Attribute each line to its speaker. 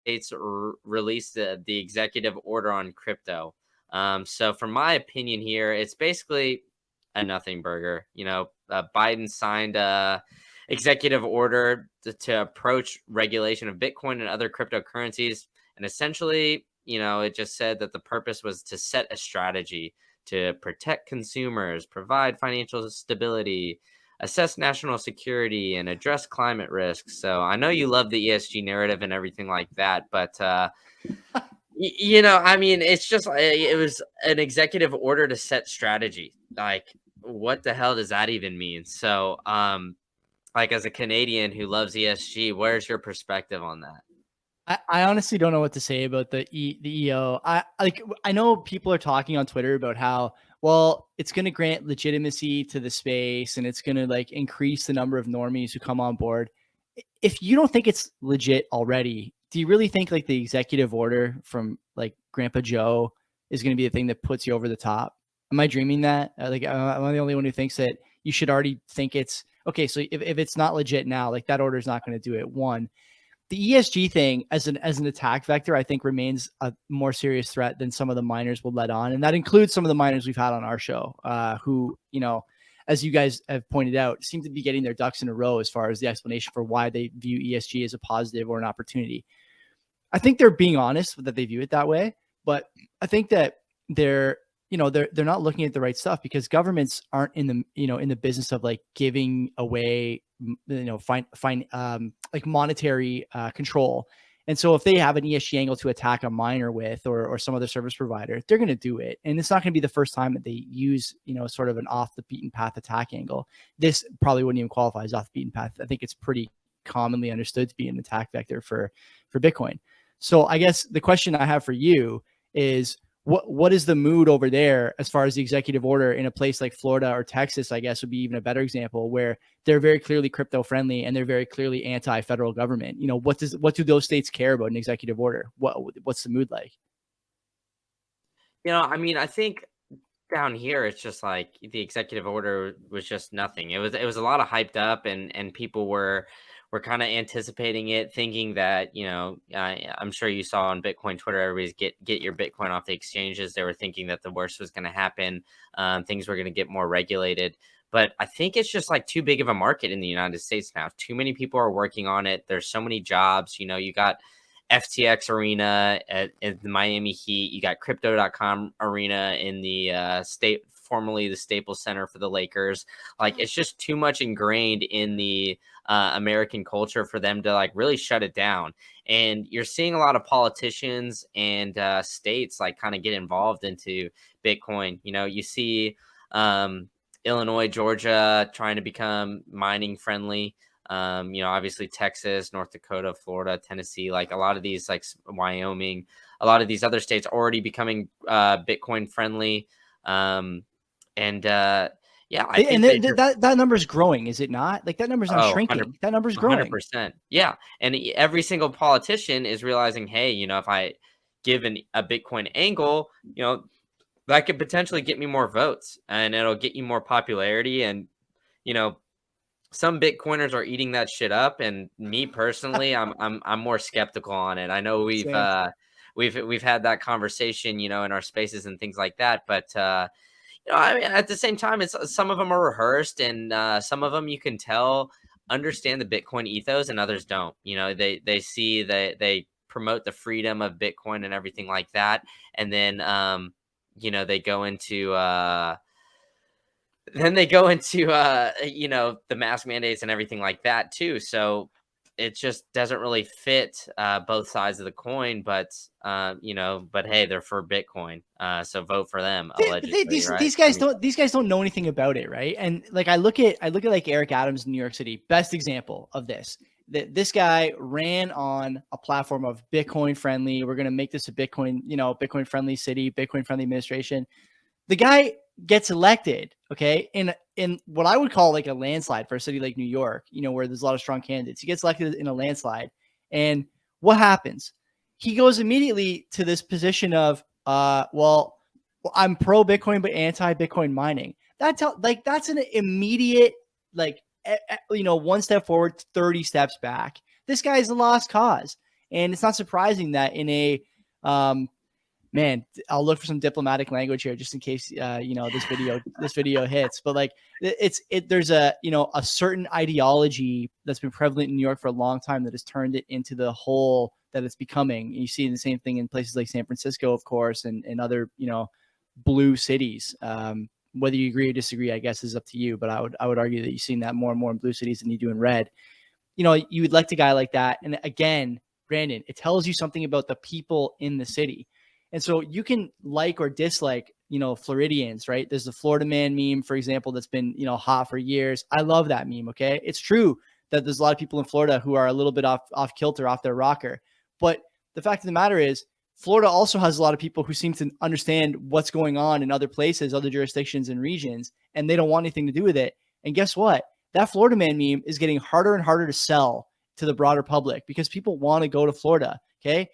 Speaker 1: States released the executive order on crypto. So, from my opinion here, it's basically a nothing burger. Biden signed a executive order to approach regulation of Bitcoin and other cryptocurrencies, and essentially, it just said that the purpose was to set a strategy to protect consumers, provide financial stability, assess national security, and address climate risks. So I know you love the ESG narrative and everything like that, but I mean, it's just it was an executive order to set strategy. Like, what the hell does that even mean? So, like as a Canadian who loves ESG, where's your perspective on that?
Speaker 2: I honestly don't know what to say about the EO. I know people are talking on Twitter about how, well, it's going to grant legitimacy to the space and it's going to like increase the number of normies who come on board. If you don't think it's legit already, do you really think like the executive order from like Grandpa Joe is going to be the thing that puts you over the top? Am I dreaming that? Am I the only one who thinks that you should already think it's okay? So if it's not legit now, like that order is not going to do it. One, the ESG thing as an attack vector, I think remains a more serious threat than some of the miners will let on, and that includes some of the miners we've had on our show, who, as you guys have pointed out, seem to be getting their ducks in a row as far as the explanation for why they view ESG as a positive or an opportunity. I think they're being honest that they view it that way, but I think that they're not looking at the right stuff because governments aren't in the business of like giving away like monetary control. And so if they have an ESG angle to attack a miner with or some other service provider, they're going to do it. And it's not going to be the first time that they use, sort of an off the beaten path attack angle. This probably wouldn't even qualify as off the beaten path. I think it's pretty commonly understood to be an attack vector for Bitcoin. So I guess the question I have for you is, what is the mood over there as far as the executive order in a place like Florida or Texas, I guess would be even a better example, where they're very clearly crypto friendly and they're very clearly anti-federal government. What do those states care about an executive order? What's the mood like?
Speaker 1: I mean, I think down here it's just like the executive order was just nothing. It was a lot of hyped up, and people were kind of anticipating it, thinking that I'm sure you saw on Bitcoin Twitter, everybody's get your Bitcoin off the exchanges. They were thinking that the worst was going to happen, things were going to get more regulated. But I think it's just like too big of a market in the United States now. Too many people are working on it. There's so many jobs. You got FTX Arena at the Miami Heat. You got Crypto.com Arena in the formerly the Staples Center for the Lakers. Like, it's just too much ingrained in the American culture for them to like really shut it down. And you're seeing a lot of politicians and states like kind of get involved into Bitcoin. You see Illinois, Georgia trying to become mining friendly. Obviously Texas, North Dakota, Florida, Tennessee, like a lot of these, like Wyoming, a lot of these other states already becoming Bitcoin friendly. And yeah, I think
Speaker 2: that number is growing, is it not? Like that number's not shrinking. That number's growing.
Speaker 1: 100%. Yeah. And every single politician is realizing, hey, if I give a Bitcoin angle, that could potentially get me more votes and it'll get you more popularity. And, some Bitcoiners are eating that shit up, and me personally, I'm more skeptical on it. I know we've had that conversation, in our spaces and things like that. But I mean, at the same time, it's some of them are rehearsed, and some of them you can tell understand the Bitcoin ethos, and others don't. They see that they promote the freedom of Bitcoin and everything like that, and then they go into the mask mandates and everything like that too. So it just doesn't really fit both sides of the coin. But but hey, they're for Bitcoin, so vote for them. Allegedly, right?
Speaker 2: These guys don't know anything about it, right? And like I look at like Eric Adams in New York City, best example of this. This guy ran on a platform of Bitcoin friendly. We're going to make this a Bitcoin friendly city, Bitcoin friendly administration. The guy gets elected, okay, in what I would call like a landslide for a city like New York, where there's a lot of strong candidates. He gets elected in a landslide. And what happens? He goes immediately to this position of, well, I'm pro Bitcoin, but anti Bitcoin mining. That's an immediate, one step forward, 30 steps back. This guy is a lost cause. And it's not surprising that in a, man, I'll look for some diplomatic language here just in case, this video hits, but like there's a, a certain ideology that's been prevalent in New York for a long time that has turned it into the whole that it's becoming. You see the same thing in places like San Francisco, of course, and other, blue cities. Whether you agree or disagree, I guess is up to you, but I would argue that you've seen that more and more in blue cities than you do in red. You would elect a guy like that. And again, Brandon, it tells you something about the people in the city. And so you can like or dislike, Floridians, right? There's the Florida man meme, for example, that's been, hot for years. I love that meme. Okay. It's true that there's a lot of people in Florida who are a little bit off kilter, off their rocker. But the fact of the matter is, Florida also has a lot of people who seem to understand what's going on in other places, other jurisdictions and regions, and they don't want anything to do with it. And guess what? That Florida man meme is getting harder and harder to sell to the broader public because people want to go to Florida. Okay.